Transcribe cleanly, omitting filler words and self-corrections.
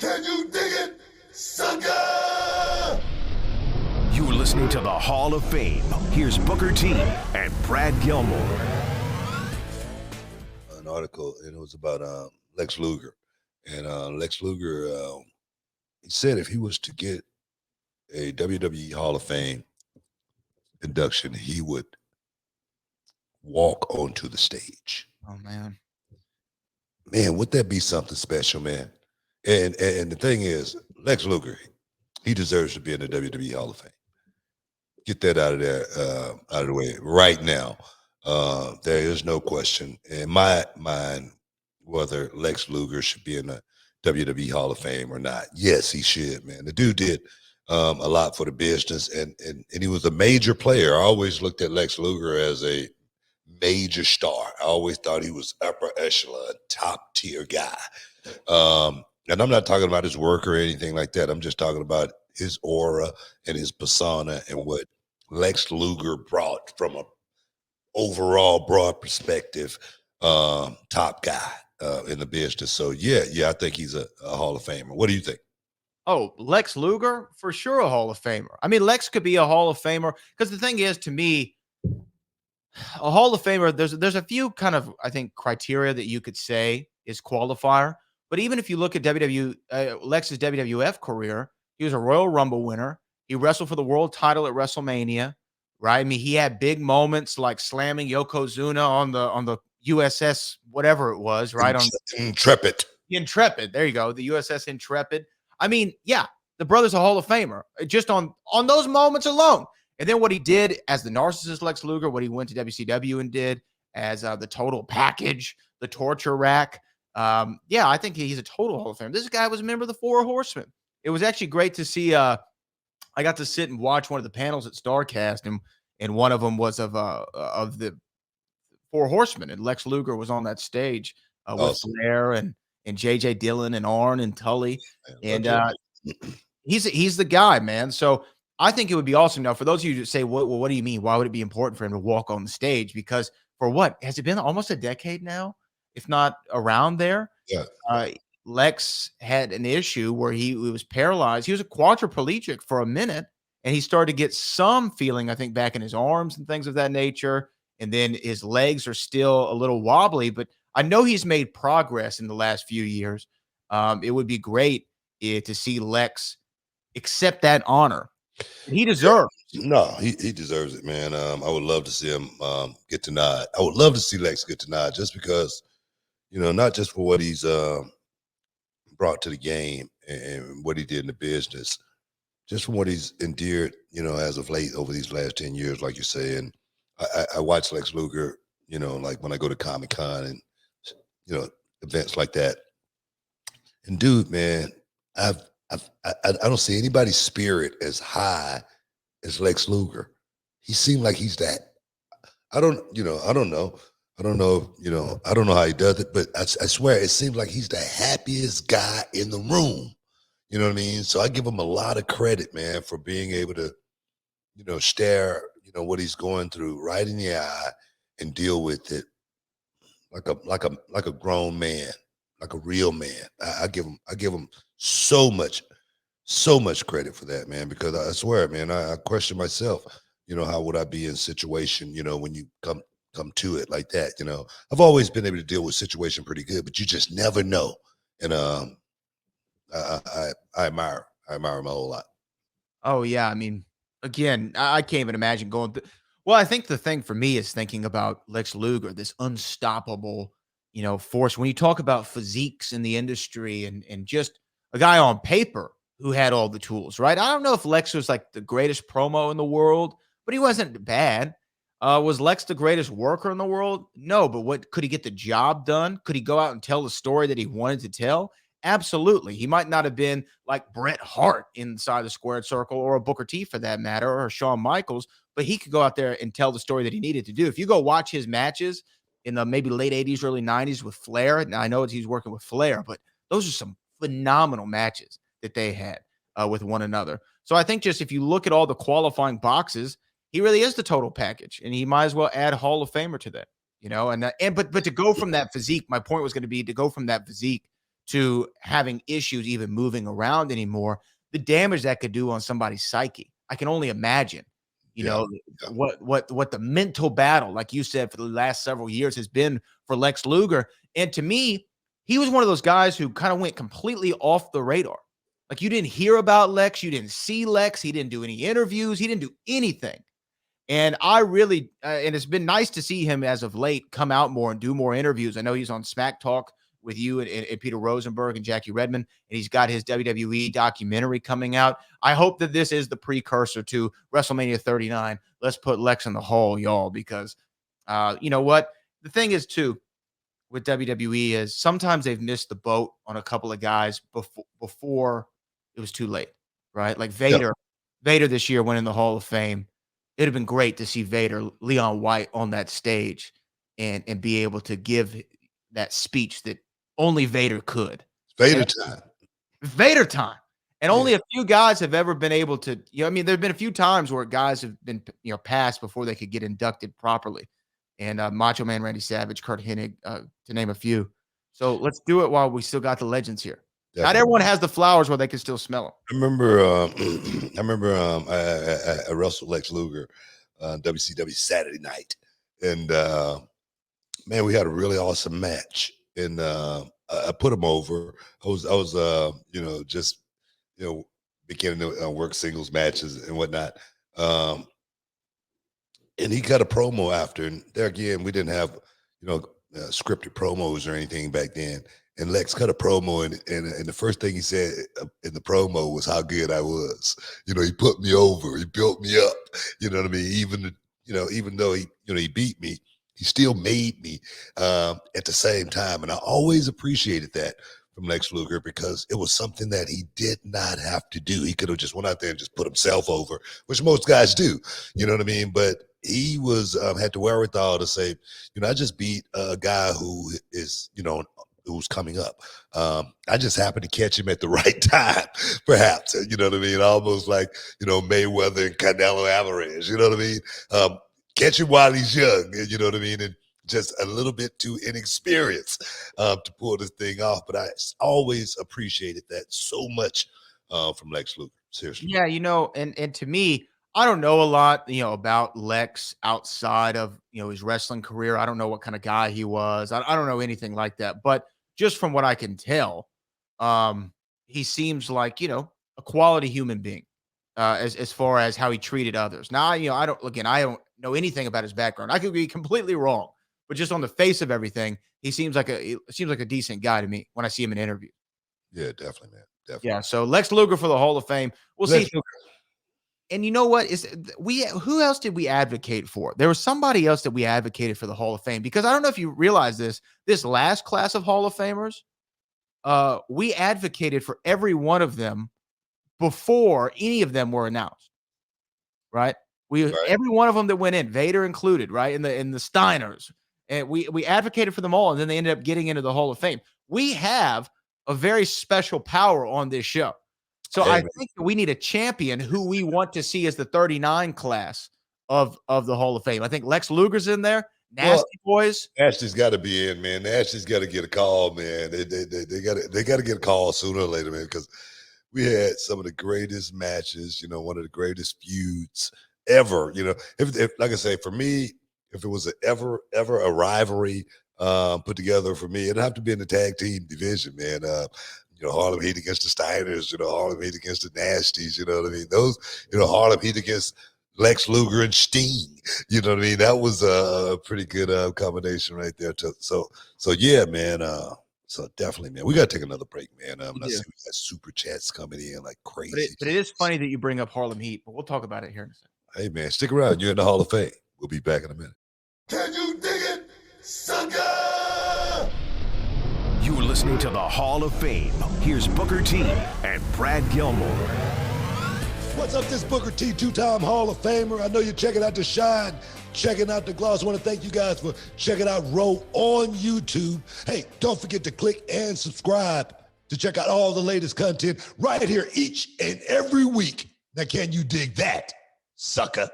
Can you dig it, sucker? You're listening to the Hall of Fame. Here's Booker T and Brad Gilmore. An article, and it was about Lex Luger. And Lex Luger, he said if he was to get a WWE Hall of Fame induction, he would walk onto the stage. Oh, man. Man, would that be something special, man? And the thing is, Lex Luger, he deserves to be in the WWE Hall of Fame. Get that out of there, out of the way right now. There is no question in my mind whether Lex Luger should be in the WWE Hall of Fame or not. Yes, he should, man. The dude did a lot for the business, and he was a major player. I always looked at Lex Luger as a major star. I always thought he was upper echelon, top tier guy. And I'm not talking about his work or anything like that. I'm just talking about his aura and his persona and what Lex Luger brought from a overall broad perspective, top guy in the business. So yeah, I think he's a Hall of Famer. What do you think? Oh, Lex Luger, for sure a Hall of Famer. I mean, Lex could be a Hall of Famer because the thing is, to me, a Hall of Famer, there's a few kind of, I think, criteria that you could say is qualifier. But even if you look at Lex's WWF career, he was a Royal Rumble winner. He wrestled for the world title at WrestleMania, right? I mean, he had big moments like slamming Yokozuna on the USS, whatever it was, right? Intrepid. There you go. The USS Intrepid. I mean, yeah, the brother's a Hall of Famer just on those moments alone. And then what he did as the narcissist Lex Luger, what he went to WCW and did as the total package, the torture rack. Yeah, I think he's a total Hall of Famer. This guy was a member of the Four Horsemen. It was actually great to see. I got to sit and watch one of the panels at StarCast, and one of them was of the Four Horsemen, and Lex Luger was on that stage with Awesome. Flair and JJ Dillon and Arn and Tully, and he's the guy, man. So I think it would be awesome. Now, for those of you who say, well, what do you mean? Why would it be important for him to walk on the stage? Because for what? Has it been almost a decade now, if not around there? Yeah. Lex had an issue where he was paralyzed. He was a quadriplegic for a minute, and he started to get some feeling, I think, back in his arms and things of that nature. And then his legs are still a little wobbly, but I know he's made progress in the last few years. It would be great to see Lex accept that honor. He deserves. No, he deserves it, man. I would love to see him get denied. I would love to see Lex get denied just because, not just for what he's brought to the game and what he did in the business, just from what he's endured, as of late over these last 10 years, like you say. And I watch Lex Luger, like when I go to Comic-Con and, events like that. And dude, man, I don't see anybody's spirit as high as Lex Luger. He seemed like he's that. I don't know. I don't know, I don't know how he does it, but I swear it seems like he's the happiest guy in the room. You know what I mean? So I give him a lot of credit, man, for being able to, stare, what he's going through right in the eye and deal with it like a grown man, like a real man. I give him so much credit for that, man, because I swear, man, I question myself, how would I be in a situation, when you come to it like that, I've always been able to deal with situation pretty good, but you just never know. And I admire him a whole lot. Oh, yeah. I mean, again, I can't even imagine going. Well, I think the thing for me is thinking about Lex Luger, this unstoppable, force. When you talk about physiques in the industry and just a guy on paper who had all the tools, right? I don't know if Lex was like the greatest promo in the world, but he wasn't bad. Was Lex the greatest worker in the world? No, but what could he get the job done? Could he go out and tell the story that he wanted to tell? Absolutely. He might not have been like Bret Hart inside the squared circle or a Booker T for that matter, or Shawn Michaels, but he could go out there and tell the story that he needed to do. If you go watch his matches in the maybe late 80s, early 90s with Flair, and I know he's working with Flair, but those are some phenomenal matches that they had with one another. So I think just if you look at all the qualifying boxes, he really is the total package, and he might as well add Hall of Famer to that, but to go from that physique, my point was going to be to go from that physique to having issues even moving around anymore, the damage that could do on somebody's psyche. I can only imagine, you Yeah, know, yeah, what the mental battle, like you said, for the last several years has been for Lex Luger. And to me, he was one of those guys who kind of went completely off the radar. Like you didn't hear about Lex, you didn't see Lex, he didn't do any interviews, he didn't do anything. And I really, and it's been nice to see him as of late come out more and do more interviews. I know he's on Smack Talk with you and Peter Rosenberg and Jackie Redmond, and he's got his WWE documentary coming out. I hope that this is the precursor to WrestleMania 39. Let's put Lex in the hall, y'all, because you know what? The thing is, too, with WWE is sometimes they've missed the boat on a couple of guys before it was too late, right? Like yeah. Vader this year went in the Hall of Fame. It'd have been great to see Vader, Leon White on that stage and be able to give that speech that only Vader could. Vader And time. Vader time. And Yeah. only a few guys have ever been able to, I mean, there've been a few times where guys have been, passed before they could get inducted properly. And Macho Man Randy Savage, Kurt Hennig, to name a few. So let's do it while we still got the legends here. Not Definitely. everyone has the flowers where they can still smell them. I remember, I wrestled Lex Luger, WCW Saturday night, and man, we had a really awesome match, and I put him over. I was, just beginning to work singles matches and whatnot. And he cut a promo after, and there again, we didn't have, scripted promos or anything back then. And Lex cut a promo, and the first thing he said in the promo was how good I was. He put me over, he built me up. You know what I mean? Even though he beat me, he still made me at the same time. And I always appreciated that from Lex Luger because it was something that he did not have to do. He could have just went out there and just put himself over, which most guys do. You know what I mean? But he was had the wherewithal to say, I just beat a guy who is, who's coming up. I just happened to catch him at the right time, perhaps. You know what I mean? Almost like, Mayweather and Canelo Alvarez. You know what I mean? Catch him while he's young. You know what I mean? And just a little bit too inexperienced to pull this thing off. But I always appreciated that so much from Lex Luger. Seriously. Yeah, and to me, I don't know a lot, about Lex outside of, his wrestling career. I don't know what kind of guy he was. I don't know anything like that. But just from what I can tell, he seems like, a quality human being as far as how he treated others. Now, I don't know anything about his background. I could be completely wrong, but just on the face of everything, he seems like a decent guy to me when I see him in interviews. Yeah, definitely, man. Definitely. Yeah. So Lex Luger for the Hall of Fame. We'll Lex see. And you know what? Who else did we advocate for? There was somebody else that we advocated for the Hall of Fame because I don't know if you realize this last class of Hall of Famers, we advocated for every one of them before any of them were announced. Right? Every one of them that went in, Vader included, right? In the Steiners. And we advocated for them all, and then they ended up getting into the Hall of Fame. We have a very special power on this show. So I think that we need a champion who we want to see as the 39 class of the Hall of Fame. I think Lex Luger's in there. Nasty Boys. Ashley's got to be in, man. Ashley's got to get a call, man. They got to get a call sooner or later, man, because we had some of the greatest matches, one of the greatest feuds ever. If like I say, for me, if it was ever a rivalry put together for me, it'd have to be in the tag team division, man. Harlem Heat against the Steiners, Harlem Heat against the Nasties, you know what I mean? Those, Harlem Heat against Lex Luger and Sting, you know what I mean? That was a pretty good combination right there. So yeah, man. So definitely, man. We got to take another break, man. I see we got super chats coming in like crazy. But it is funny that you bring up Harlem Heat, but we'll talk about it here in a second. Hey, man, stick around. You're in the Hall of Fame. We'll be back in a minute. Can you dig it, sucker? You're listening to the Hall of Fame. Here's Booker T and Brad Gilmore. What's up, this Booker T, two-time Hall of Famer. I know you're checking out The Shine, checking out The Gloss. I want to thank you guys for checking out Row on YouTube. Hey, don't forget to click and subscribe to check out all the latest content right here each and every week. Now, can you dig that, sucker?